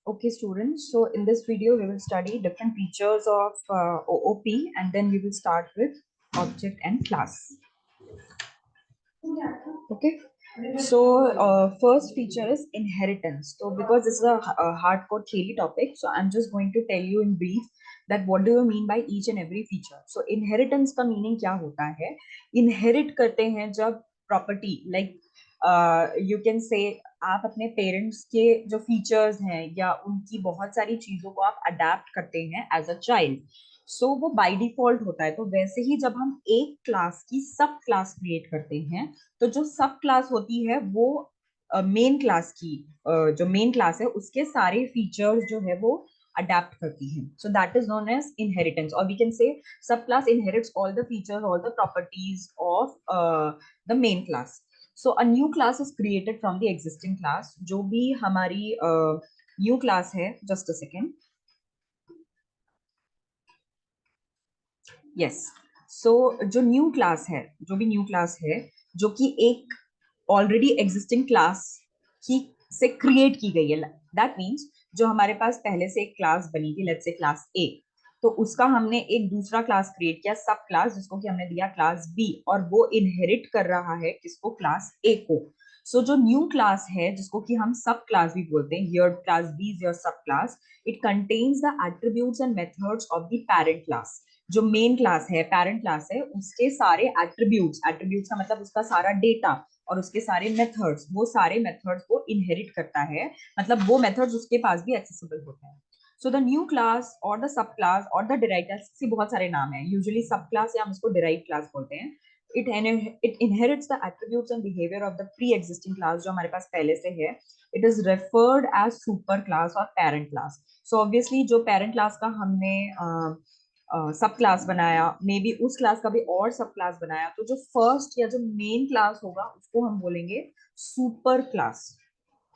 Okay, students. So in this video, we will study different features of OOP, and then we will start with object and class. Okay. So first feature is inheritance. So because this is a hardcore theory topic, so I'm just going to tell you in brief that what do you mean by each and every feature. So inheritance का meaning क्या होता है? Inherit करते हैं जब property like you can say आप अपने parents के जो फीचर्स हैं या उनकी बहुत सारी चीजों को आप अडेप्ट करते हैं एज अ चाइल्ड. सो वो बाय डिफॉल्ट होता है. तो वैसे ही जब हम एक क्लास की सब क्लास क्रिएट करते हैं, तो जो सब क्लास होती है वो मेन क्लास की जो मेन क्लास है उसके सारे फीचर्स जो है वो अडेप्ट करती है. So that is known as inheritance, और we can say subclass inherits all the features, all the properties of the main class. So a new class is created from the existing class. जो भी हमारी new class है, just a second. Yes. So जो new class है, जो भी new class है, जो कि एक ऑलरेडी एग्जिस्टिंग क्लास की से क्रिएट की गई है, दैट मीन्स जो हमारे पास पहले से एक क्लास बनी थी, लेट्स से क्लास ए, तो उसका हमने एक दूसरा क्लास क्रिएट किया, सब क्लास, जिसको कि हमने दिया क्लास बी, और वो इनहेरिट कर रहा है किसको? क्लास ए को. सो जो न्यू क्लास है, जिसको कि हम सब क्लास भी बोलते हैं, your class B is your sub class. It contains the attributes and methods of the parent class. जो मेन क्लास है, पेरेंट क्लास है, उसके सारे एट्रीब्यूट्स, एट्रीब्यूट्स का मतलब उसका सारा डेटा और उसके सारे मेथड्स, वो सारे मेथड्स को इनहेरिट करता है. मतलब वो मेथड्स उसके पास भी एक्सेसिबल होते हैं. सो द न्यू क्लास और द सब क्लास और द डिराइव्ड क्लास से बहुत सारे नाम हैं. यूजुअली सब क्लास या हम इसको डिराइव्ड क्लास बोलते हैं. It inherits the attributes and behaviour of the pre existing class जो हमारे पास पहले से है. It is referred as superclass और पेरेंट क्लास. सो ऑब्वियसली जो पेरेंट क्लास का हमने सब क्लास बनाया, मे बी उस क्लास का भी और सब क्लास बनाया, तो जो फर्स्ट या जो मेन क्लास होगा उसको हम बोलेंगे सुपर क्लास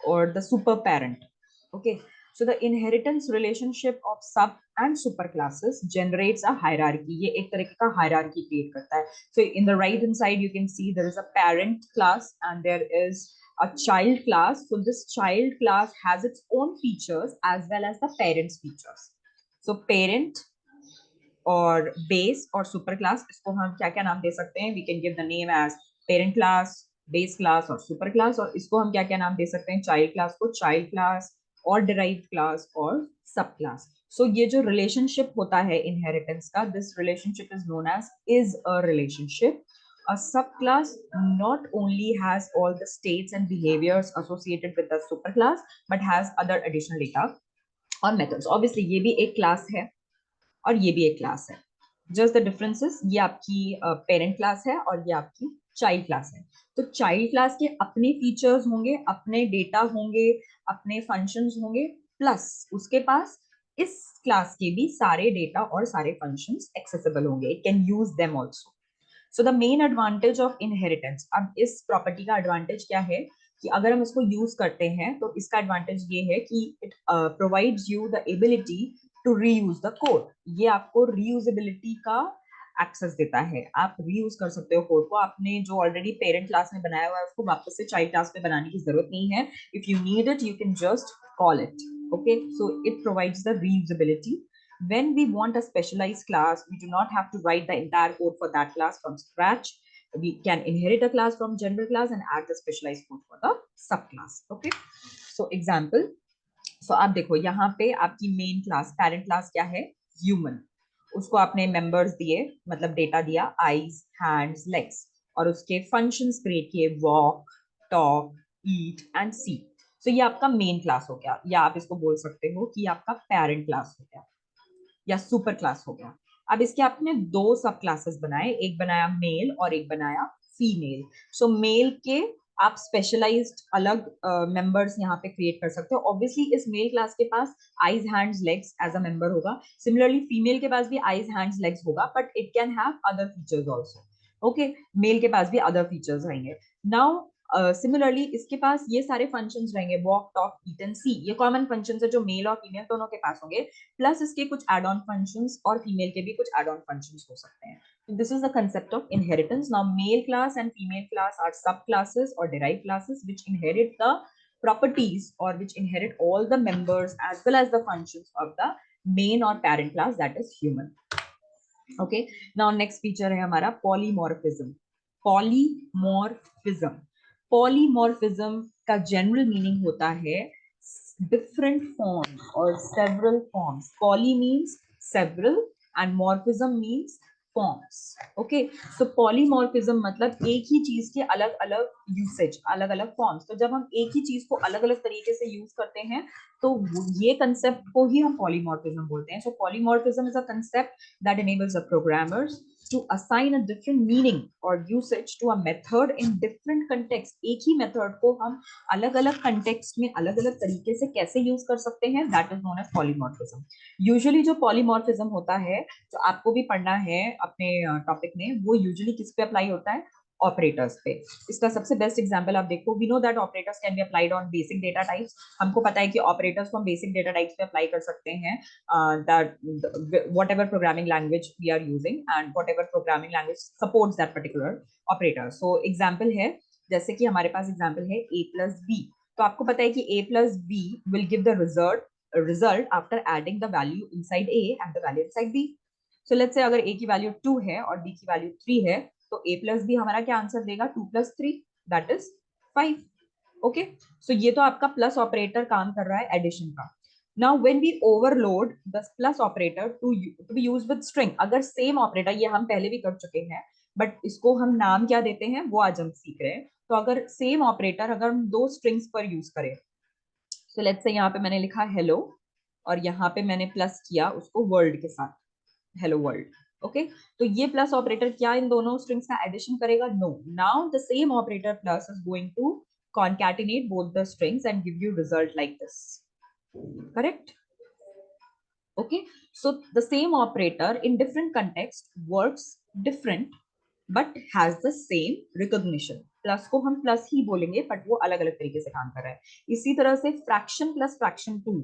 और the super parent. Okay, so the inheritance relationship of sub and super classes generates a hierarchy. ये एक तरह का hierarchy create करता है. So in the right hand side you can see there is a parent class and there is a child class. So this child class has its own features as well as the parents features. So parent और base और superclass, इसको हम क्या क्या नाम दे सकते हैं? We can give the name as parent class, base class और सुपर क्लास. और इसको हम क्या क्या नाम दे सकते हैं? चाइल्ड क्लास को चाइल्ड क्लास और डिराइव्ड क्लास और सब क्लास. सो ये जो रिलेशनशिप होता है इनहेरिटेंस का, this relationship is known as is a relationship. A subclass not only has all the states and behaviors associated with the superclass, but has other additional data or methods. Obviously, ये भी एक class है और ये भी एक class है. Just the differences, ये आपकी पेरेंट क्लास है और ये आपकी चाइल्ड क्लास है. तो चाइल्ड क्लास के अपने फीचर्स होंगे, अपने डेटा होंगे, अपने फंक्शंस होंगे, प्लस उसके पास इस क्लास के भी सारे डेटा और सारे फंक्शंस एक्सेसिबल होंगे. It can use them also. So the main advantage of inheritance, अब इस प्रॉपर्टी का एडवांटेज क्या है कि अगर हम इसको यूज करते हैं तो इसका एडवांटेज ये है कि it provides you the ability to reuse the code. ये आपको रीयूजेबिलिटी का एक्सेस देता है. आप रीयूज कर सकते हो कोड को. आपने जो ऑलरेडी पेरेंट क्लास में बनाया हुआ है उसको वापस से चाइल्ड क्लास में बनाने की जरूरत नहीं है. If you need it you can just call it. Okay, so it provides the reusability. When we want a specialized class, we do not have to write the entire code for that class from scratch. We can inherit a class from general class and add the specialized code for the subclass. Okay, so example. So आप देखो यहाँ पे आपकी main class, parent class क्या है? Human. उसको आपने members दिए, मतलब डेटा दिया, आईज, हैंड्स, लेग्स, और उसके फंक्शंस क्रिएट किए, वॉक, टॉक, ईट एंड सी. सो ये आपका मेन क्लास हो गया, या आप इसको बोल सकते हो कि आपका पेरेंट क्लास हो गया या सुपर क्लास हो गया. अब इसके आपने दो सब क्लासेस बनाए, एक बनाया मेल और एक बनाया फीमेल. सो मेल के आप स्पेशलाइज्ड अलग मेंबर्स यहाँ पे क्रिएट कर सकते हो. ऑब्वियसली इस मेल क्लास के पास eyes, hands, legs as a member होगा. सिमिलरली फीमेल के पास भी आईज, हैंड्स, लेग्स होगा, but it can have other features also. Okay, male के पास भी अदर फीचर्स रहेंगे. नाउ सिमिलरली इसके पास ये सारे फंक्शंस रहेंगे, walk, talk, eat and see. ये कॉमन फंक्शंस है जो मेल और फीमेल दोनों के पास होंगे. प्लस इसके कुछ एड ऑन फंक्शंस और फीमेल के भी कुछ एड ऑन फंक्शंस हो सकते हैं. This is the concept of inheritance. Now, male class and female class are subclasses or derived classes which inherit the properties or which inherit all the members as well as the functions of the main or parent class, that is human. Okay, now next feature है हमारा polymorphism. Polymorphism. Polymorphism का general meaning होता है different forms or several forms. Poly means several and morphism means forms. Okay, so polymorphism मतलब एक ही चीज के अलग अलग यूसेज, अलग अलग फॉर्म्स. तो जब हम एक ही चीज को अलग अलग तरीके से यूज करते हैं तो ये कंसेप्ट को ही हम पॉलीमॉर्फिज्म बोलते हैं. सो polymorphism is a concept that enables the programmers to assign a different meaning or usage to a method in different context. एक ही method को हम अलग अलग context में अलग अलग तरीके से कैसे use कर सकते हैं, that is known as polymorphism. Usually जो polymorphism होता है, जो आपको भी पढ़ना है अपने टॉपिक में, वो usually किस पे अप्लाई होता है, ऑपरेटर्स पे. इसका सबसे बेस्ट एग्जांपल आप देखो, we know that operators can be applied on basic data types. हमको पता है कि ऑपरेटर्स को हम बेसिक डेटा टाइप्स पे अप्लाई कर सकते हैं, that whatever programming language we are using and whatever programming language supports that particular operator. So example है, जैसे कि हमारे पास एग्जांपल है a plus b. तो आपको पता है कि a plus b will give the result after adding the value inside a and the value inside b. So let's say अगर a की वैल्यू 2 है और b की वैल्यू 3 है, तो a plus b हमारा क्या आंसर देगा, 2 plus 3 that is 5. ओके, सो ये तो आपका प्लस ऑपरेटर काम कर रहा है एडिशन का. Now when we overload the plus operator to be used with string, अगर सेम ऑपरेटर, ये हम पहले भी कर चुके हैं बट इसको हम नाम क्या देते हैं वो आज हम सीख रहे हैं. तो अगर सेम ऑपरेटर अगर हम दो स्ट्रिंग्स पर यूज करें, सो लेट्स से यहाँ पे मैंने लिखा हेलो और यहाँ पे मैंने प्लस किया उसको वर्ल्ड के साथ, हेलो वर्ल्ड. ओके, तो ये प्लस ऑपरेटर क्या इन दोनों स्ट्रिंग्स का एडिशन करेगा? No. Now the same operator plus is going to concatenate both the strings and give you result like this. Correct? Okay, so the same operator in different context works different but has the same recognition. Plus को हम plus ही बोलेंगे but वो अलग अलग तरीके से काम कर रहा है. इसी तरह से फ्रैक्शन प्लस फ्रैक्शन 2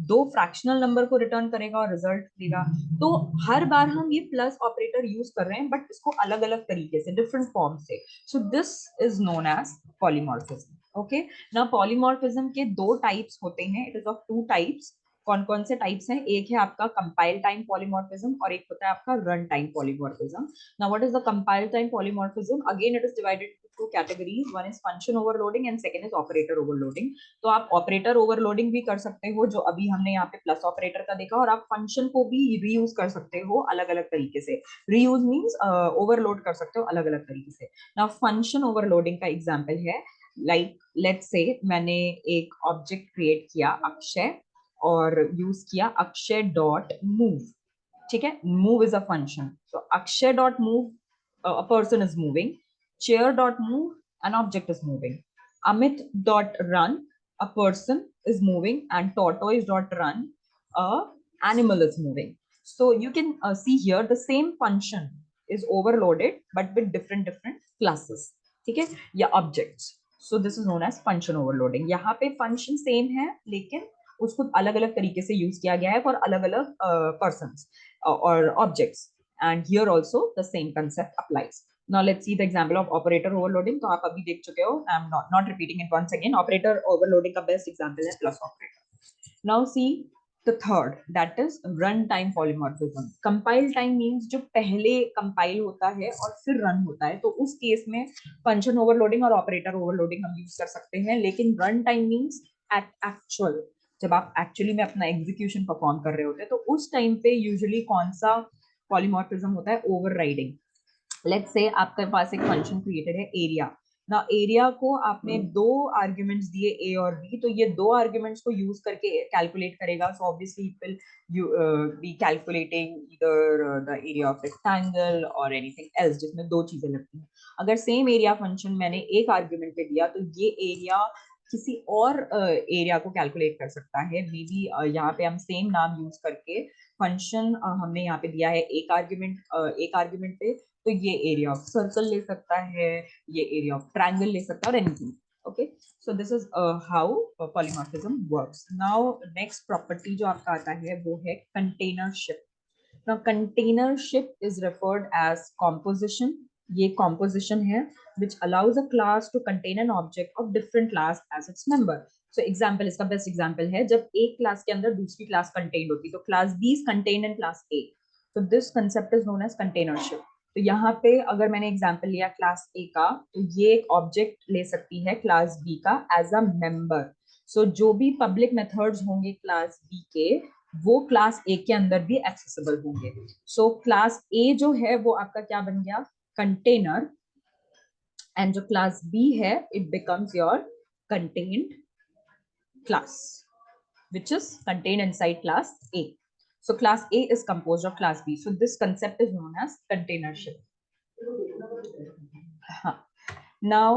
दो फ्रैक्शनल नंबर को रिटर्न करेगा और रिजल्ट देगा. तो हर बार हम ये प्लस ऑपरेटर यूज कर रहे हैं बट इसको अलग अलग तरीके से, डिफरेंट फॉर्म से. So this is known as polymorphism. Okay, ना पॉलीमॉर्फिज्म के दो टाइप्स होते हैं. It is of two types. कौन कौन से टाइप्स हैं? एक है आपका कंपाइल टाइम पॉलीमॉर्फिज्म और एक होता है आपका run time polymorphism. Now, what is the compile time polymorphism? Again, it is divided into two categories. One is function overloading and second is operator overloading. तो आप operator overloading भी कर सकते हो, जो अभी हमने यहाँ पे plus operator का देखा, और आप function को भी reuse कर सकते हो अलग अलग तरीके से. Reuse means overload कर सकते हो अलग अलग तरीके से. Now, function overloading का example है, like let's say मैंने एक object create किया अक्षय और use किया अक्षय dot move. ठीक है, move is a function. So Akshay dot move, a person is moving. Chair dot move, an object is moving. Amit dot run, a person is moving, and tortoise dot run, a animal is moving. So you can see here the same function is overloaded but with different classes. ठीक है, या objects. So this is known as function overloading. यहाँ पे function same है लेकिन उसको अलग अलग तरीके से यूज किया गया है फॉर अलग अलग पर्सन्स और objects. And here also the same concept applies. Now let's see the example of operator overloading. तो आप अभी देख चुके हो, I am not repeating it once again. Operator overloading का बेस्ट एग्जांपल है plus operator. Now see the third, that is run time polymorphism. Compile time means जो पहले कंपाइल होता है और फिर रन होता है, तो उस केस में फंक्शन ओवरलोडिंग और ऑपरेटर ओवरलोडिंग हम यूज कर सकते हैं. लेकिन run time means at actual, जब आप एक्चुअली में अपना एग्जीक्यूशन परफॉर्म कर रहे होते हैं, तो उस टाइम पे यूजुअली कौन सा पॉलीमॉर्फिज्म होता है? ओवरराइडिंग. लेट्स से आपके पास एक फंक्शन क्रिएटेड है एरिया. ना एरिया को आपने दो आर्ग्यूमेंट्स दिए ए और बी, तो ये दो आर्ग्यूमेंट्स को यूज करके कैलकुलेट करेगा. So obviously it will be calculating either the area of rectangle और एनीथिंग एल्स जिसमें दो चीजें लगती हैं. अगर सेम एरिया फंक्शन मैंने एक आर्ग्यूमेंट पे दिया तो ये एरिया किसी और एरिया को कैलकुलेट कर सकता है. मे बी यहाँ पे हम सेम नाम यूज करके फंक्शन हमने यहाँ पे दिया है एक आर्ग्यूमेंट पे, तो ये एरिया ऑफ सर्कल ले सकता है, ये एरिया ऑफ ट्रायंगल ले सकता है और anything. Okay, so this is how polymorphism works. Now next property जो आपका आता है वो है container ship. Now, containership is referred as composition, ये composition है which allows a class to contain an object of different class as its member. So example, इसका best example है जब एक class के अंदर दूसरी class contained होती है, तो class B is contained in class A. So this concept is known as containership. तो यहाँ पे अगर मैंने एग्जाम्पल लिया क्लास ए का, तो ये एक ऑब्जेक्ट ले सकती है क्लास बी का एज अ मेंबर. सो जो भी पब्लिक मेथड्स होंगे क्लास बी के, वो क्लास ए के अंदर भी एक्सेसिबल होंगे. सो क्लास ए जो है वो आपका क्या बन गया, कंटेनर, एंड जो क्लास बी है it becomes your contained class which is contained inside class A. So class A is composed of class B. So this concept is known as containership. Now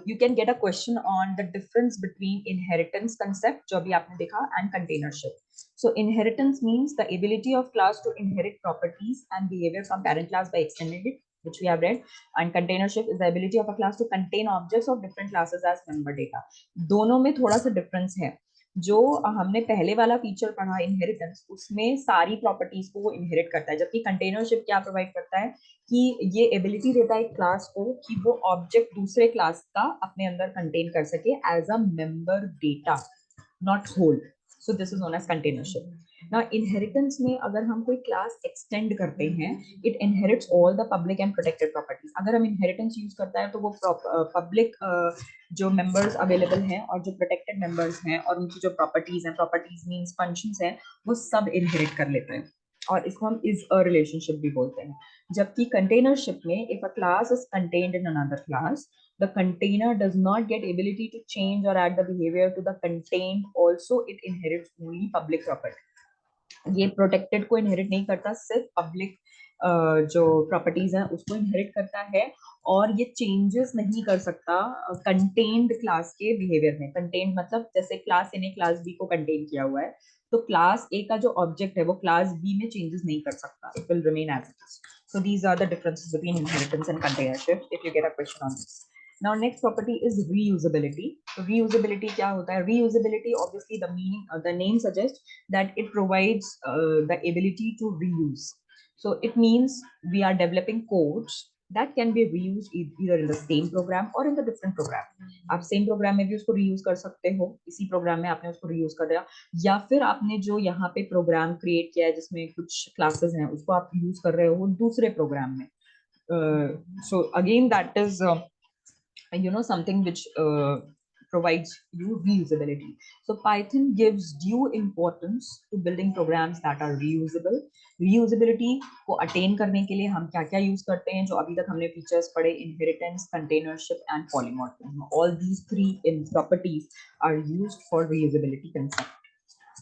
you can get a question on the difference between inheritance concept जो अभी आपने देखा and containership. So inheritance means the ability of class to inherit properties and behavior from parent class by extending it, which we have read, and containership is the ability of a class to contain objects of different classes as member data. दोनों में थोड़ा सा difference है. जो हमने पहले वाला feature पढ़ा इनहेरिटेंस, उसमें सारी प्रॉपर्टीज को वो इनहेरिट करता है, जबकि कंटेनरशिप क्या प्रोवाइड करता है कि ये एबिलिटी देता है क्लास को कि वो ऑब्जेक्ट दूसरे क्लास का अपने अंदर कंटेन कर सके as a member data, not whole. So this is known as containership. ना इनहेरिटेंस में अगर हम कोई क्लास एक्सटेंड करते हैं, it inherits all the public and protected properties. अगर हम इनहेरिटेंस यूज करता है तो वो पब्लिक जो मेंबर्स अवेलेबल हैं और जो प्रोटेक्टेड मेंबर्स हैं और उनकी जो प्रॉपर्टीज हैं, प्रॉपर्टीज मींस फंक्शंस हैं, वो सब इनहेरिट कर लेते हैं, और इसको हम इज अ रिलेशनशिप भी बोलते हैं. जबकि कंटेनरशिप में if a class is contained in another class, the container does not get ability to change or add the behavior to the contained. Also it inherits only public property. ये protected को inherit नहीं करता, सिर्फ public जो properties हैं उसको inherit करता है, और ये चेंजेस नहीं कर सकता कंटेन्ड क्लास के बिहेवियर में. कंटेन्ड मतलब जैसे क्लास ए ने क्लास बी को कंटेन किया हुआ है, तो क्लास ए का जो ऑब्जेक्ट है वो क्लास बी में चेंजेस नहीं कर सकता, it will remain as it is. So these are the differences between inheritance and containership if you get a question on this. Now next property is reusability. So reusability क्या होता है? Reusability obviously the meaning, the name suggests that it provides the ability to reuse. So it means we are developing codes that can be reused either in the same program or in the different program. आप same program में भी उसको reuse कर सकते हो, इसी program में आपने उसको reuse कर दिया, या फिर आपने जो यहाँ पे program create किया है जिसमें कुछ classes हैं उसको आप use कर रहे हो दूसरे program में. So again that is something which provides you reusability. So Python gives due importance to building programs that are reusable. Reusability को attain करने के लिए हम क्या क्या use करते हैं, जो अभी तक हमने features पढ़े, inheritance, containership and polymorphism. All these three in properties are used for reusability concept.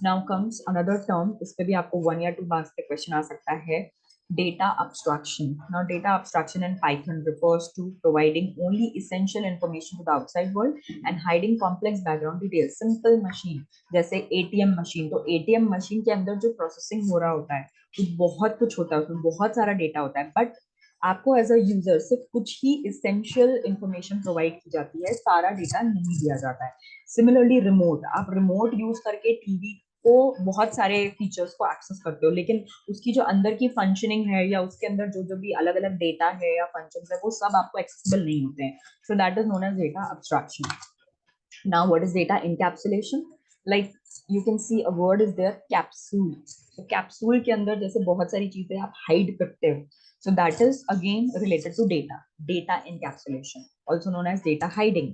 Now comes another term, इस पे भी आपको 1 या 2 मार्क्स पे क्वेश्चन आ सकता है, data abstraction. Now data abstraction in Python refers to providing only essential information to the outside world and hiding complex background details. Simple machine जैसे ATM machine, तो ATM machine के अंदर जो processing हो रहा होता है वो बहुत कुछ होता है, उसमें बहुत सारा डेटा होता है, बट आपको एज अ यूजर सिर्फ कुछ ही इसेंशियल इंफॉर्मेशन प्रोवाइड की जाती है, सारा डेटा नहीं दिया जाता है. सिमिलरली रिमोट, आप रिमोट यूज करके टीवी को बहुत सारे फीचर्स को एक्सेस करते हो, लेकिन उसकी जो अंदर की फंक्शनिंग है या उसके अंदर जो जो भी अलग अलग डेटा है या फंक्शंस है वो सब आपको एक्सेसिबल नहीं होते हैं. So that is known as data abstraction. Now what is data encapsulation? Like you can see a word is there, capsule. तो कैप्सूल के अंदर जैसे बहुत सारी चीजें आप हाइड करते हो, so that is again related to data encapsulation, also known as data hiding.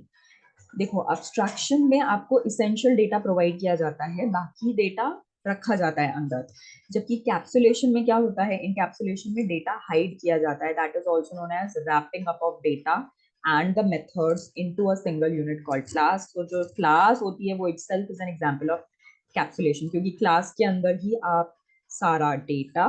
देखो abstraction में आपको essential data provide किया जाता है, बाकी data रखा जाता है अंदर, जबकि कैप्सुलेशन में क्या होता है, encapsulation में data hide किया जाता है, that is also known as wrapping up of data and the methods into a single unit called class. तो जो class होती है वो itself is an example of capsulation, क्योंकि क्लास के अंदर ही आप सारा डेटा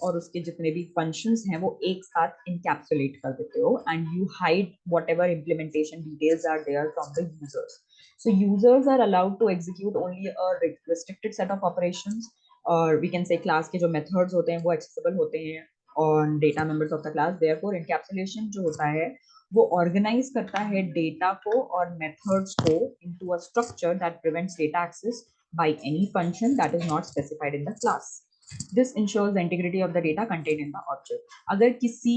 और उसके जितने भी फंक्शंस हैं वो एक साथ इनकैप्सुलेट कर देते हो, and you hide whatever implementation details are there from the users. So users are allowed to execute only a restricted set of operations, और वी कैन से क्लास के जो मेथड्स होते हैं वो एक्सेसिबल होते हैं on data members of the class. Therefore encapsulation जो होता है वो ऑर्गेनाइज करता है डेटा को और मेथड्स को into a structure that prevents data access by any function that is not specified in the class. This ensures the integrity of the data contained in the object. अगर किसी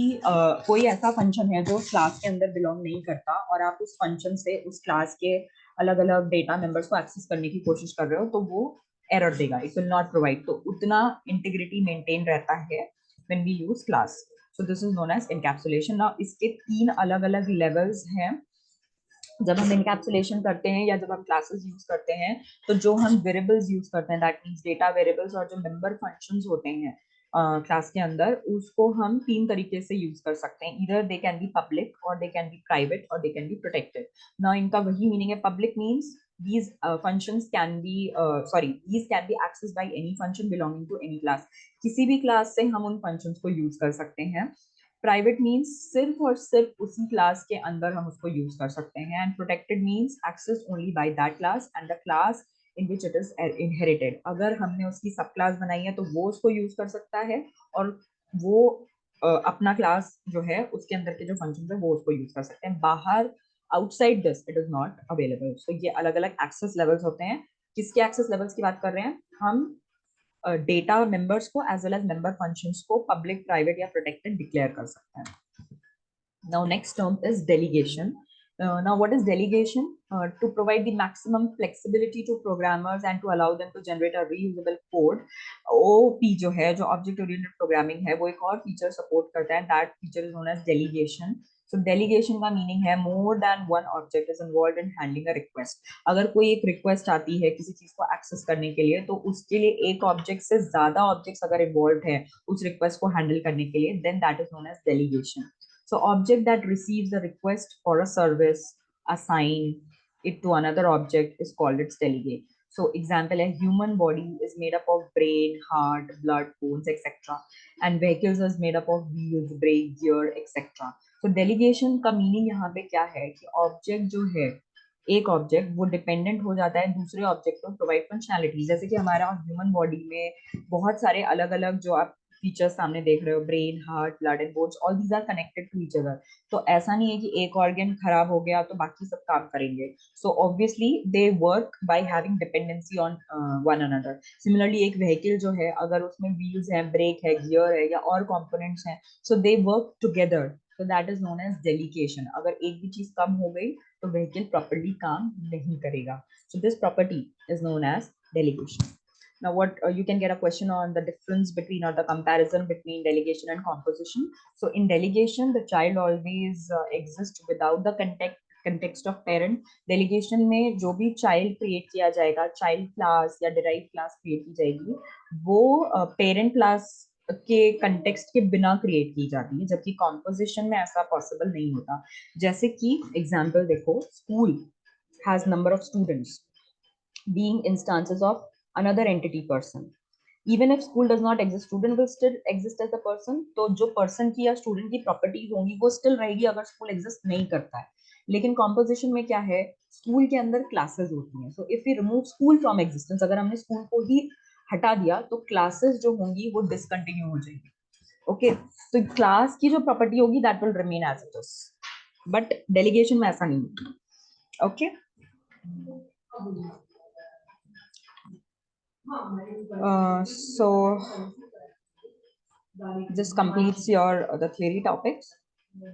कोई ऐसा function है जो class के अंदर belong नहीं करता और आप उस फंक्शन से उस क्लास के अलग अलग डेटा मेंबर्स को एक्सेस करने की कोशिश कर रहे हो तो वो एरर देगा, इट विल नॉट प्रोवाइड। तो उतना इंटीग्रिटी मेंटेन रहता है when we use class. So this is known as encapsulation. Now इसके 3 अलग अलग लेवल्स हैं। जब हम इनकैप्सुलेशन करते हैं या जब हम क्लासेस यूज करते हैं तो जो हम वेरिएबल्स यूज करते हैं, दैट मींस डेटा वेरिएबल्स, और जो मेंबर फंक्शंस होते हैं क्लास के अंदर, उसको हम 3 तरीके से यूज कर सकते हैं। इधर दे कैन बी पब्लिक और दे कैन बी प्राइवेट और they can be protected. Now इनका वही मीनिंग है। Public means these functions can be these can be accessed by any function belonging to any class। किसी भी class से हम उन फंक्शंस को यूज कर सकते हैं। प्राइवेट मीन्स सिर्फ और सिर्फ उसी क्लास के अंदर हम उसको यूज कर सकते हैं। And protected means access only by that class and the class in which it is inherited. अगर हमने उसकी सब क्लास बनाई है तो वो उसको यूज कर सकता है, और वो अपना क्लास जो है उसके अंदर के जो फंक्शन है वो उसको यूज कर सकते हैं। बाहर outside this it is not available. So ये अलग अलग एक्सेस लेवल्स होते हैं। किसके एक्सेस लेवल्स की बात कर रहे हैं हम? डेटा मेंबर्स को as well as member functions को पब्लिक, प्राइवेट या प्रोटेक्टेड डिक्लेयर कर सकते हैं। Now next term is delegation. Now what is delegation? To provide the maximum flexibility to programmers and to allow them to generate a reusable code। OOP जो है, जो object oriented programming है, वो एक और feature support करता है। That feature is known as delegation। So delegation का meaning है more than one object is involved in handling a request। अगर कोई एक request आती है किसी चीज को access करने के लिए, तो उसके लिए एक object से ज्यादा objects अगर involved है उस request को handle करने के लिए, then that is known as delegation। So object that receives a request for a service, assign it to another object is called its delegate. So example, a human body is made up of brain, heart, blood, bones, etc. And vehicles is made up of wheels, brake, gear, etc. So delegation का meaning यहाँ पे क्या है कि object जो है, एक object वो डिपेंडेंट हो जाता है दूसरे ऑब्जेक्ट को प्रोवाइड फंक्शनैलिटी। जैसे कि हमारा ह्यूमन बॉडी में बहुत सारे अलग अलग जो आप फीचर्स सामने देख रहे हो, brain, heart, blood and bones, all these are connected to each other. तो ऐसा नहीं है कि एक ऑर्गन खराब हो गया तो बाकी सब काम करेंगे। So obviously they work by having dependency on one another. Similarly एक व्हीकल जो है, अगर उसमें व्हील्स हैं, ब्रेक है, गियर है या और कंपोनेंट्स हैं, so they work together. So that is known as delegation। अगर एक भी चीज कम हो गई तो व्हीकल प्रॉपर्ली काम नहीं करेगा। So this property is known as delegation। Now what you can get a question on the difference between or the comparison between delegation and composition। So in delegation the child always exists without the context of parent। delegation में जो भी child create किया जाएगा, child class या derived class create की जाएगी, वो parent class के कंटेक्स्ट के बिना क्रिएट की जाती है, जबकि कॉम्पोजिशन में ऐसा पॉसिबल नहीं होता। जैसे कि एग्जांपल देखो, school has number of students being instances of another entity person। even if school does not exist, student will still exist as a person। तो जो person की या student की properties होंगी वो still रहेगी अगर school exist नहीं करता है। लेकिन composition में क्या है, school के अंदर classes होती हैं। so if we remove school from existence, अगर हमने school को ही हटा दिया तो classes जो होंगी वो discontinue हो जाएंगी। ओके तो क्लास की जो प्रॉपर्टी होगी that will remain as it is, but delegation में ऐसा नहीं होगा। Okay so this completes your the theory topics।